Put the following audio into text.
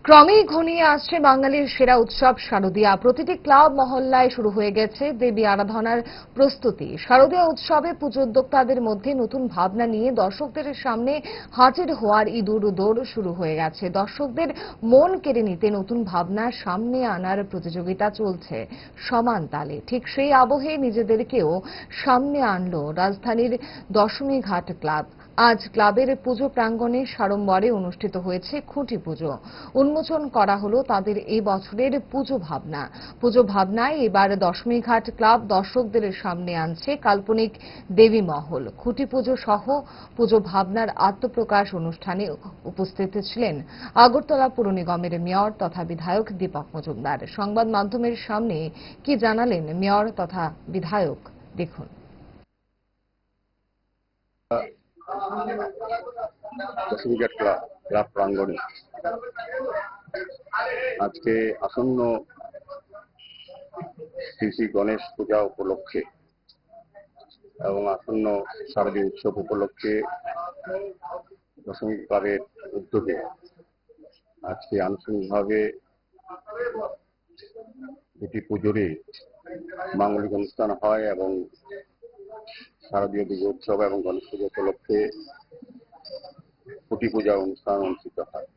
ক্রমেই ঘনিয়ে আসছে বাঙালির সেরা উৎসব শারদীয়া। প্রতিটি ক্লাব মহল্লায় শুরু হয়ে গেছে দেবী আরাধনার প্রস্তুতি। শারদীয়া উৎসবে পুজো উদ্যোক্তাদের মধ্যে নতুন ভাবনা নিয়ে দর্শকদের সামনে হাজির হওয়ার ইঁদুর দৌড় শুরু হয়ে গেছে। দর্শকদের মন কেড়ে নিতে নতুন ভাবনা সামনে আনার প্রতিযোগিতা চলছে সমান তালে। ঠিক সেই আবহে নিজেদেরকেও সামনে আনলো রাজধানীর দশমীঘাট ক্লাব। আজ ক্লাবের পুজো প্রাঙ্গণে সাড়ম্বরে অনুষ্ঠিত হয়েছে খুঁটি পুজো। উন্মোচন করা হলো তাদের এই বছরের পুজো ভাবনা। পুজো ভাবনায় এবার দশমীঘাট ক্লাব দর্শকদের সামনে আনছে কাল্পনিক দেবী মহল। খুঁটি পুজো সহ পুজো ভাবনার আত্মপ্রকাশ অনুষ্ঠানে উপস্থিত ছিলেন আগরতলা পুর নিগমের মেয়র তথা বিধায়ক দীপক মজুমদার। সংবাদ মাধ্যমের সামনে কি জানালেন মেয়র তথা বিধায়ক, দেখুন। দশমীঘাট ক্লাব প্রাঙ্গণে আজকে আসন্ন শ্রী শ্রী গণেশ পূজা উপলক্ষে এবং আসন্ন শারদীয় উৎসব উপলক্ষে দশমী ক্লাবের উদ্যোগে আজকে আনুষ্ঠানিকভাবে দুটি পুজোরই মাঙ্গলিক অনুষ্ঠান হয় এবং শারদীয় দুর্গোৎসব এবং গণেশ পূজা উপলক্ষে খুঁটি পূজা অনুষ্ঠান অনুষ্ঠিত হয়।